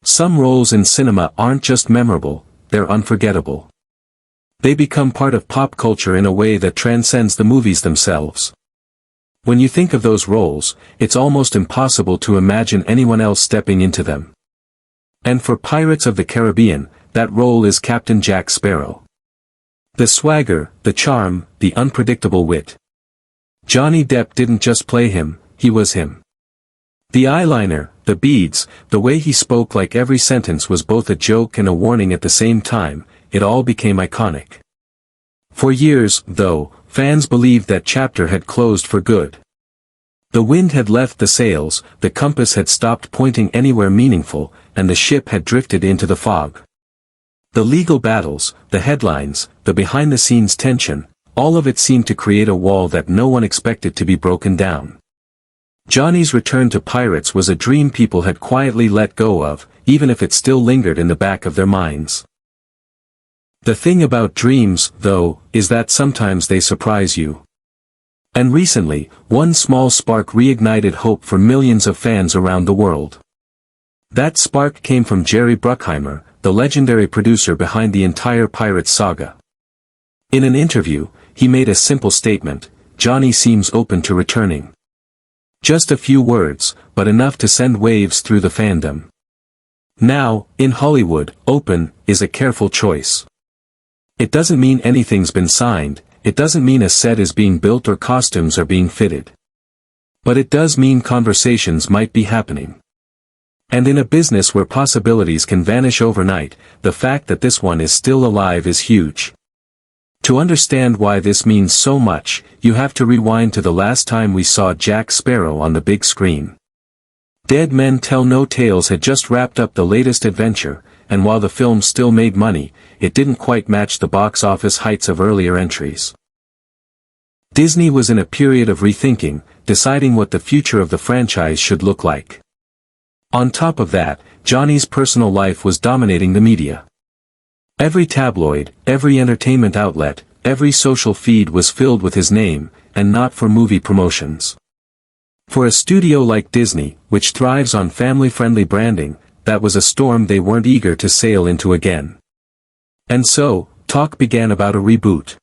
Some roles in cinema aren't just memorable, they're unforgettable. They become part of pop culture in a way that transcends the movies themselves. When you think of those roles, it's almost impossible to imagine anyone else stepping into them. And for Pirates of the Caribbean, that role is Captain Jack Sparrow. The swagger, the charm, the unpredictable wit. Johnny Depp didn't just play him, he was him. The eyeliner, the beads, the way he spoke like every sentence was both a joke and a warning at the same time, it all became iconic. For years, though, fans believed that chapter had closed for good. The wind had left the sails, the compass had stopped pointing anywhere meaningful, and the ship had drifted into the fog. The legal battles, the headlines, the behind-the-scenes tension, all of it seemed to create a wall that no one expected to be broken down. Johnny's return to Pirates was a dream people had quietly let go of, even if it still lingered in the back of their minds. The thing about dreams, though, is that sometimes they surprise you. And recently, one small spark reignited hope for millions of fans around the world. That spark came from Jerry Bruckheimer, the legendary producer behind the entire Pirates saga. In an interview, he made a simple statement: Johnny seems open to returning. Just a few words, but enough to send waves through the fandom. Now, in Hollywood, open is a careful choice. It doesn't mean anything's been signed, it doesn't mean a set is being built or costumes are being fitted. But it does mean conversations might be happening. And in a business where possibilities can vanish overnight, the fact that this one is still alive is huge. To understand why this means so much, you have to rewind to the last time we saw Jack Sparrow on the big screen. Dead Men Tell No Tales had just wrapped up the latest adventure, and while the film still made money, it didn't quite match the box office heights of earlier entries. Disney was in a period of rethinking, deciding what the future of the franchise should look like. On top of that, Johnny's personal life was dominating the media. Every tabloid, every entertainment outlet, every social feed was filled with his name, and not for movie promotions. For a studio like Disney, which thrives on family-friendly branding, that was a storm they weren't eager to sail into again. And so, talk began about a reboot.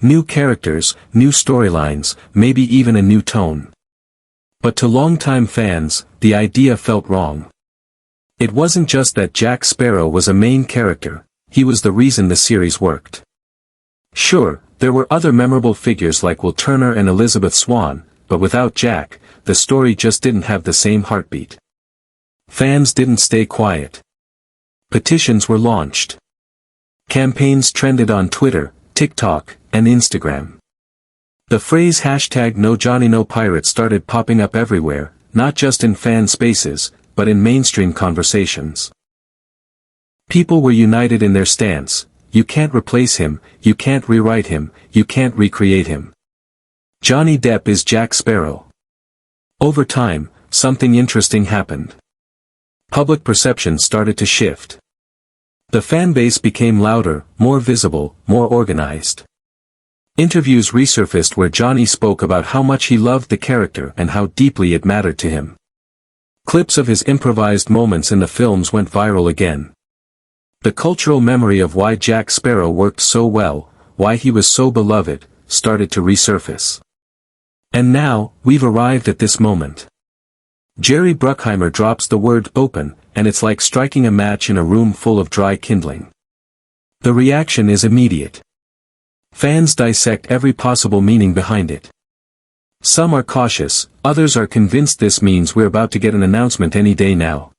New characters, new storylines, maybe even a new tone. But to longtime fans, the idea felt wrong. It wasn't just that Jack Sparrow was a main character, he was the reason the series worked. Sure, there were other memorable figures like Will Turner and Elizabeth Swann, but without Jack, the story just didn't have the same heartbeat. Fans didn't stay quiet. Petitions were launched. Campaigns trended on Twitter, TikTok, and Instagram. The phrase #NoJohnnyNoPirate started popping up everywhere, not just in fan spaces, but in mainstream conversations. People were united in their stance: you can't replace him, you can't rewrite him, you can't recreate him. Johnny Depp is Jack Sparrow. Over time, something interesting happened. Public perception started to shift. The fanbase became louder, more visible, more organized. Interviews resurfaced where Johnny spoke about how much he loved the character and how deeply it mattered to him. Clips of his improvised moments in the films went viral again. The cultural memory of why Jack Sparrow worked so well, why he was so beloved, started to resurface. And now, we've arrived at this moment. Jerry Bruckheimer drops the word open, and it's like striking a match in a room full of dry kindling. The reaction is immediate. Fans dissect every possible meaning behind it. Some are cautious, others are convinced this means we're about to get an announcement any day now.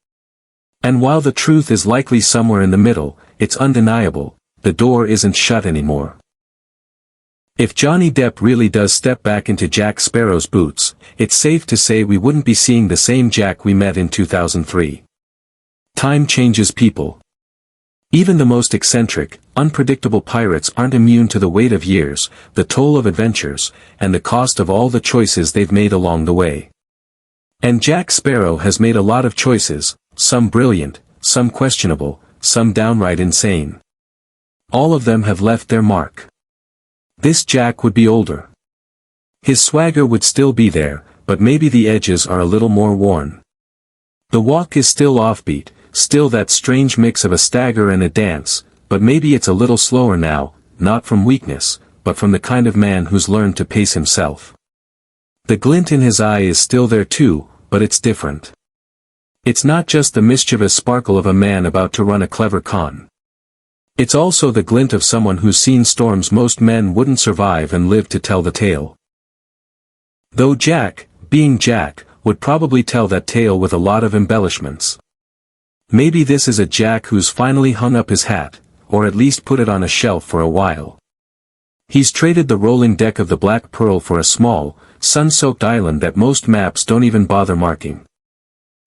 And while the truth is likely somewhere in the middle, it's undeniable, the door isn't shut anymore. If Johnny Depp really does step back into Jack Sparrow's boots, it's safe to say we wouldn't be seeing the same Jack we met in 2003. Time changes people. Even the most eccentric, unpredictable pirates aren't immune to the weight of years, the toll of adventures, and the cost of all the choices they've made along the way. And Jack Sparrow has made a lot of choices, some brilliant, some questionable, some downright insane. All of them have left their mark. This Jack would be older. His swagger would still be there, but maybe the edges are a little more worn. The walk is still offbeat, still that strange mix of a stagger and a dance, but maybe it's a little slower now, not from weakness, but from the kind of man who's learned to pace himself. The glint in his eye is still there too, but it's different. It's not just the mischievous sparkle of a man about to run a clever con. It's also the glint of someone who's seen storms most men wouldn't survive and lived to tell the tale. Though Jack, being Jack, would probably tell that tale with a lot of embellishments. Maybe this is a Jack who's finally hung up his hat, or at least put it on a shelf for a while. He's traded the rolling deck of the Black Pearl for a small, sun-soaked island that most maps don't even bother marking.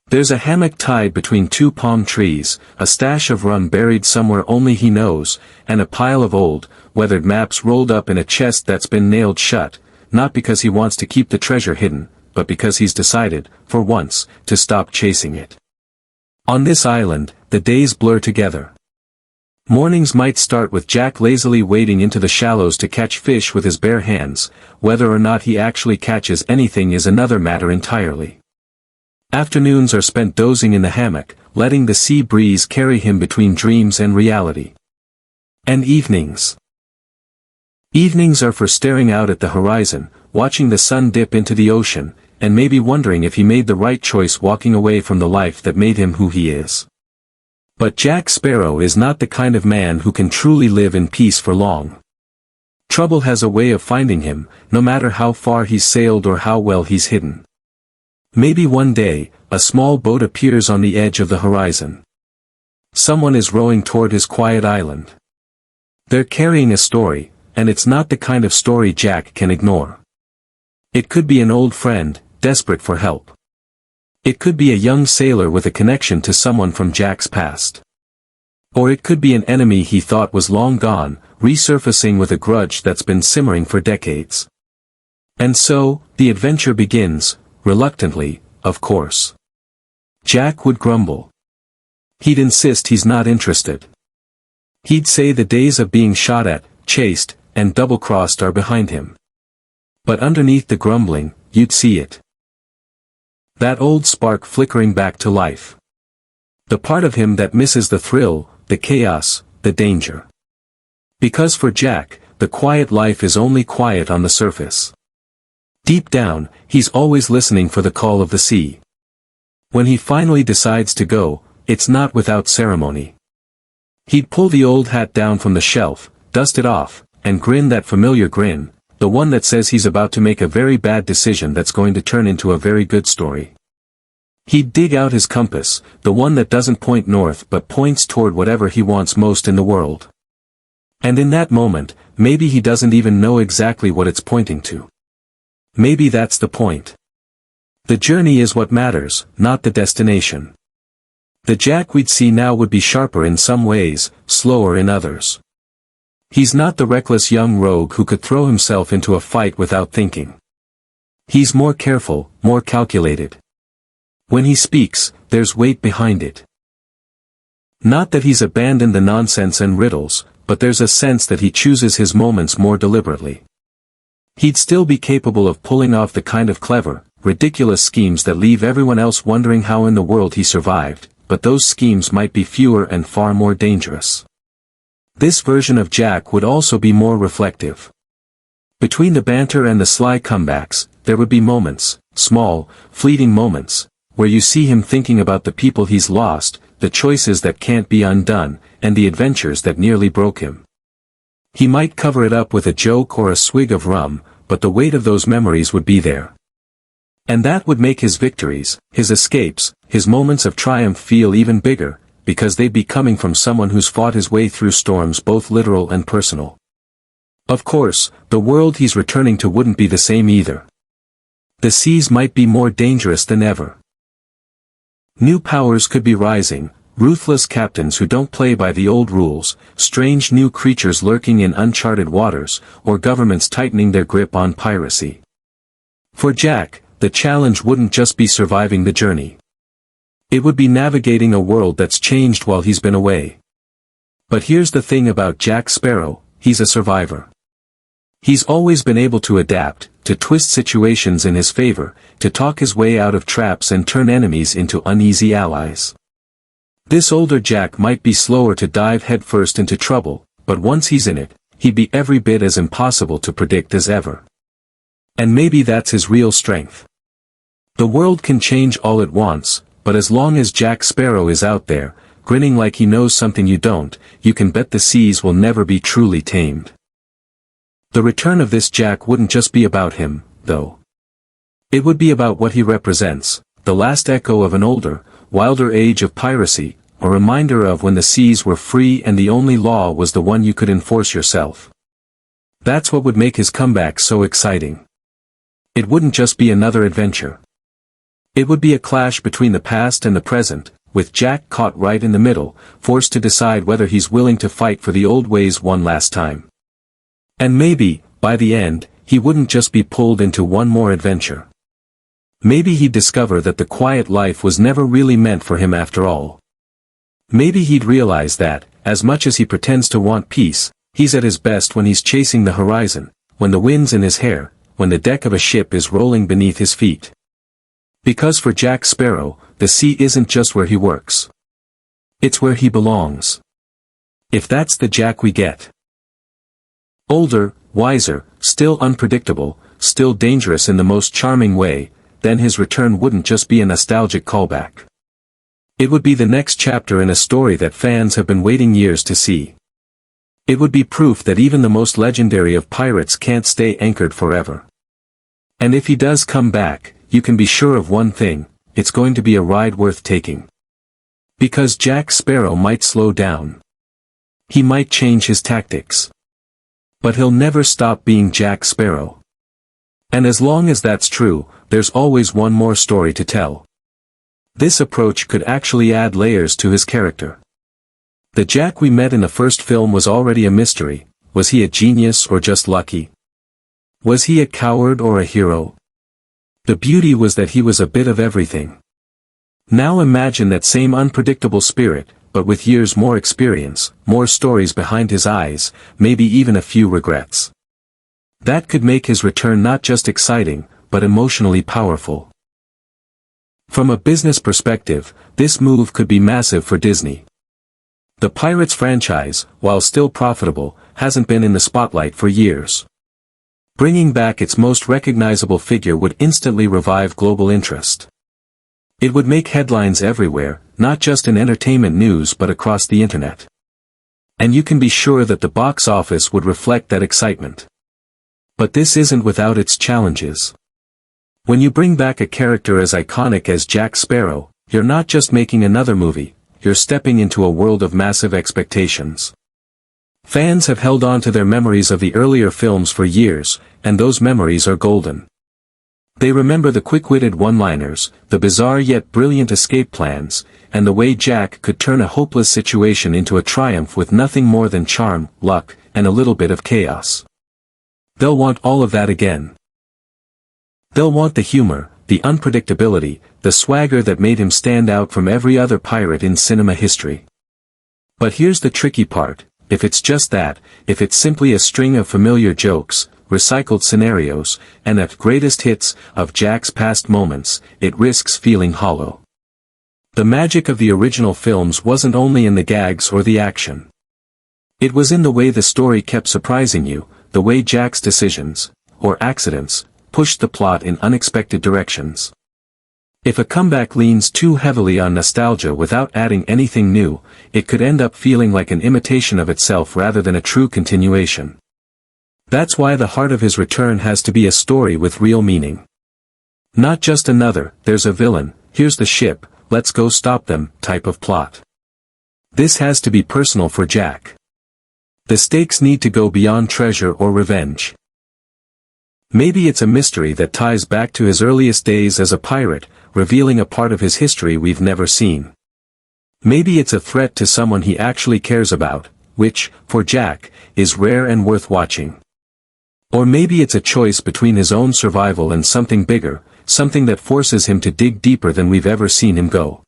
There's a hammock tied between two palm trees, a stash of rum buried somewhere only he knows, and a pile of old, weathered maps rolled up in a chest that's been nailed shut, not because he wants to keep the treasure hidden, but because he's decided, for once, to stop chasing it. On this island, the days blur together. Mornings might start with Jack lazily wading into the shallows to catch fish with his bare hands. Whether or not he actually catches anything is another matter entirely. Afternoons are spent dozing in the hammock, letting the sea breeze carry him between dreams and reality. And evenings. Evenings are for staring out at the horizon, watching the sun dip into the ocean, and maybe wondering if he made the right choice walking away from the life that made him who he is. But Jack Sparrow is not the kind of man who can truly live in peace for long. Trouble has a way of finding him, no matter how far he's sailed or how well he's hidden. Maybe one day, a small boat appears on the edge of the horizon. Someone is rowing toward his quiet island. They're carrying a story, and it's not the kind of story Jack can ignore. It could be an old friend, desperate for help. It could be a young sailor with a connection to someone from Jack's past. Or it could be an enemy he thought was long gone, resurfacing with a grudge that's been simmering for decades. And so, the adventure begins, reluctantly, of course. Jack would grumble. He'd insist he's not interested. He'd say the days of being shot at, chased, and double-crossed are behind him. But underneath the grumbling, you'd see it. That old spark flickering back to life. The part of him that misses the thrill, the chaos, the danger. Because for Jack, the quiet life is only quiet on the surface. Deep down, he's always listening for the call of the sea. When he finally decides to go, it's not without ceremony. He'd pull the old hat down from the shelf, dust it off, and grin that familiar grin, the one that says he's about to make a very bad decision that's going to turn into a very good story. He'd dig out his compass, the one that doesn't point north but points toward whatever he wants most in the world. And in that moment, maybe he doesn't even know exactly what it's pointing to. Maybe that's the point. The journey is what matters, not the destination. The Jack we'd see now would be sharper in some ways, slower in others. He's not the reckless young rogue who could throw himself into a fight without thinking. He's more careful, more calculated. When he speaks, there's weight behind it. Not that he's abandoned the nonsense and riddles, but there's a sense that he chooses his moments more deliberately. He'd still be capable of pulling off the kind of clever, ridiculous schemes that leave everyone else wondering how in the world he survived, but those schemes might be fewer and far more dangerous. This version of Jack would also be more reflective. Between the banter and the sly comebacks, there would be moments, small, fleeting moments, where you see him thinking about the people he's lost, the choices that can't be undone, and the adventures that nearly broke him. He might cover it up with a joke or a swig of rum, but the weight of those memories would be there. And that would make his victories, his escapes, his moments of triumph feel even bigger, because they'd be coming from someone who's fought his way through storms both literal and personal. Of course, the world he's returning to wouldn't be the same either. The seas might be more dangerous than ever. New powers could be rising, ruthless captains who don't play by the old rules, strange new creatures lurking in uncharted waters, or governments tightening their grip on piracy. For Jack, the challenge wouldn't just be surviving the journey. It would be navigating a world that's changed while he's been away. But here's the thing about Jack Sparrow, he's a survivor. He's always been able to adapt, to twist situations in his favor, to talk his way out of traps and turn enemies into uneasy allies. This older Jack might be slower to dive headfirst into trouble, but once he's in it, he'd be every bit as impossible to predict as ever. And maybe that's his real strength. The world can change all at once, but as long as Jack Sparrow is out there, grinning like he knows something you don't, you can bet the seas will never be truly tamed. The return of this Jack wouldn't just be about him, though. It would be about what he represents, the last echo of an older, wilder age of piracy, a reminder of when the seas were free and the only law was the one you could enforce yourself. That's what would make his comeback so exciting. It wouldn't just be another adventure. It would be a clash between the past and the present, with Jack caught right in the middle, forced to decide whether he's willing to fight for the old ways one last time. And maybe, by the end, he wouldn't just be pulled into one more adventure. Maybe he'd discover that the quiet life was never really meant for him after all. Maybe he'd realize that, as much as he pretends to want peace, he's at his best when he's chasing the horizon, when the wind's in his hair, when the deck of a ship is rolling beneath his feet. Because for Jack Sparrow, the sea isn't just where he works. It's where he belongs. If that's the Jack we get. Older, wiser, still unpredictable, still dangerous in the most charming way, then his return wouldn't just be a nostalgic callback. It would be the next chapter in a story that fans have been waiting years to see. It would be proof that even the most legendary of pirates can't stay anchored forever. And if he does come back, you can be sure of one thing, it's going to be a ride worth taking. Because Jack Sparrow might slow down. He might change his tactics. But he'll never stop being Jack Sparrow. And as long as that's true, there's always one more story to tell. This approach could actually add layers to his character. The Jack we met in the first film was already a mystery. Was he a genius or just lucky? Was he a coward or a hero? The beauty was that he was a bit of everything. Now imagine that same unpredictable spirit, but with years more experience, more stories behind his eyes, maybe even a few regrets. That could make his return not just exciting, but emotionally powerful. From a business perspective, this move could be massive for Disney. The Pirates franchise, while still profitable, hasn't been in the spotlight for years. Bringing back its most recognizable figure would instantly revive global interest. It would make headlines everywhere, not just in entertainment news but across the internet. And you can be sure that the box office would reflect that excitement. But this isn't without its challenges. When you bring back a character as iconic as Jack Sparrow, you're not just making another movie, you're stepping into a world of massive expectations. Fans have held on to their memories of the earlier films for years, and those memories are golden. They remember the quick-witted one-liners, the bizarre yet brilliant escape plans, and the way Jack could turn a hopeless situation into a triumph with nothing more than charm, luck, and a little bit of chaos. They'll want all of that again. They'll want the humor, the unpredictability, the swagger that made him stand out from every other pirate in cinema history. But here's the tricky part, if it's just that, if it's simply a string of familiar jokes, recycled scenarios, and the greatest hits of Jack's past moments, it risks feeling hollow. The magic of the original films wasn't only in the gags or the action. It was in the way the story kept surprising you, the way Jack's decisions, or accidents, pushed the plot in unexpected directions. If a comeback leans too heavily on nostalgia without adding anything new, it could end up feeling like an imitation of itself rather than a true continuation. That's why the heart of his return has to be a story with real meaning. Not just another, there's a villain, here's the ship, let's go stop them, type of plot. This has to be personal for Jack. The stakes need to go beyond treasure or revenge. Maybe it's a mystery that ties back to his earliest days as a pirate, revealing a part of his history we've never seen. Maybe it's a threat to someone he actually cares about, which, for Jack, is rare and worth watching. Or maybe it's a choice between his own survival and something bigger, something that forces him to dig deeper than we've ever seen him go.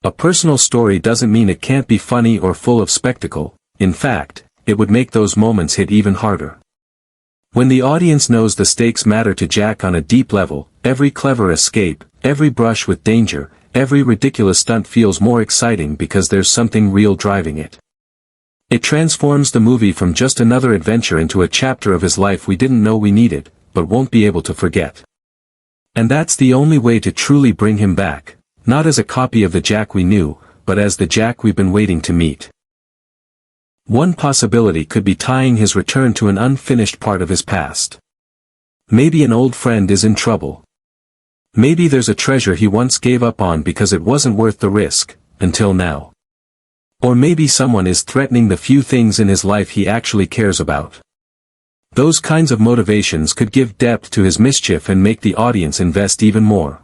A personal story doesn't mean it can't be funny or full of spectacle, in fact, it would make those moments hit even harder. When the audience knows the stakes matter to Jack on a deep level, every clever escape, every brush with danger, every ridiculous stunt feels more exciting because there's something real driving it. It transforms the movie from just another adventure into a chapter of his life we didn't know we needed, but won't be able to forget. And that's the only way to truly bring him back, not as a copy of the Jack we knew, but as the Jack we've been waiting to meet. One possibility could be tying his return to an unfinished part of his past. Maybe an old friend is in trouble. Maybe there's a treasure he once gave up on because it wasn't worth the risk, until now. Or maybe someone is threatening the few things in his life he actually cares about. Those kinds of motivations could give depth to his mischief and make the audience invest even more.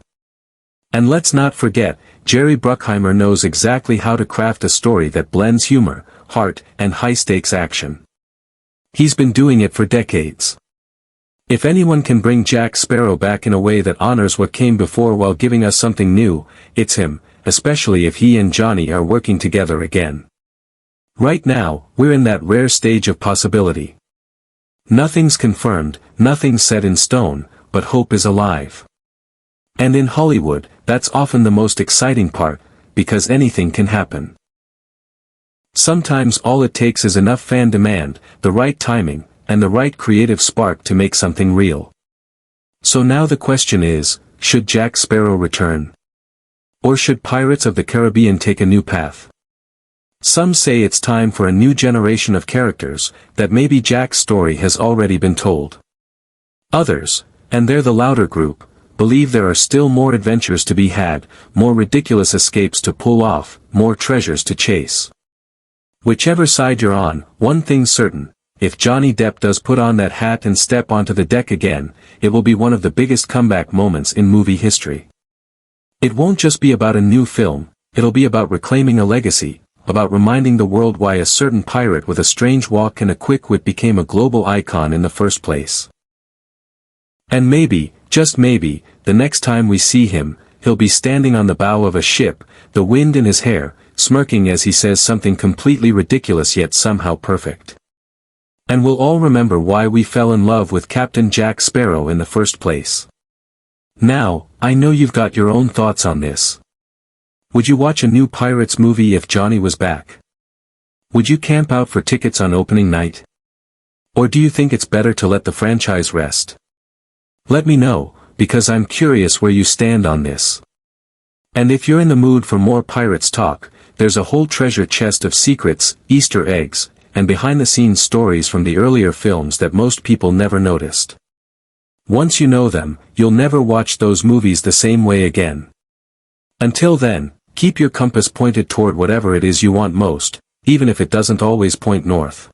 And let's not forget, Jerry Bruckheimer knows exactly how to craft a story that blends humor, heart, and high-stakes action. He's been doing it for decades. If anyone can bring Jack Sparrow back in a way that honors what came before while giving us something new, it's him, especially if he and Johnny are working together again. Right now, we're in that rare stage of possibility. Nothing's confirmed, nothing's set in stone, but hope is alive. And in Hollywood, that's often the most exciting part, because anything can happen. Sometimes all it takes is enough fan demand, the right timing, and the right creative spark to make something real. So now the question is, should Jack Sparrow return? Or should Pirates of the Caribbean take a new path? Some say it's time for a new generation of characters, that maybe Jack's story has already been told. Others, and they're the louder group, believe there are still more adventures to be had, more ridiculous escapes to pull off, more treasures to chase. Whichever side you're on, one thing's certain. If Johnny Depp does put on that hat and step onto the deck again, it will be one of the biggest comeback moments in movie history. It won't just be about a new film, it'll be about reclaiming a legacy, about reminding the world why a certain pirate with a strange walk and a quick wit became a global icon in the first place. And maybe, just maybe, the next time we see him, he'll be standing on the bow of a ship, the wind in his hair, smirking as he says something completely ridiculous yet somehow perfect. And we'll all remember why we fell in love with Captain Jack Sparrow in the first place. Now, I know you've got your own thoughts on this. Would you watch a new Pirates movie if Johnny was back? Would you camp out for tickets on opening night? Or do you think it's better to let the franchise rest? Let me know, because I'm curious where you stand on this. And if you're in the mood for more Pirates talk, there's a whole treasure chest of secrets, Easter eggs, and behind-the-scenes stories from the earlier films that most people never noticed. Once you know them, you'll never watch those movies the same way again. Until then, keep your compass pointed toward whatever it is you want most, even if it doesn't always point north.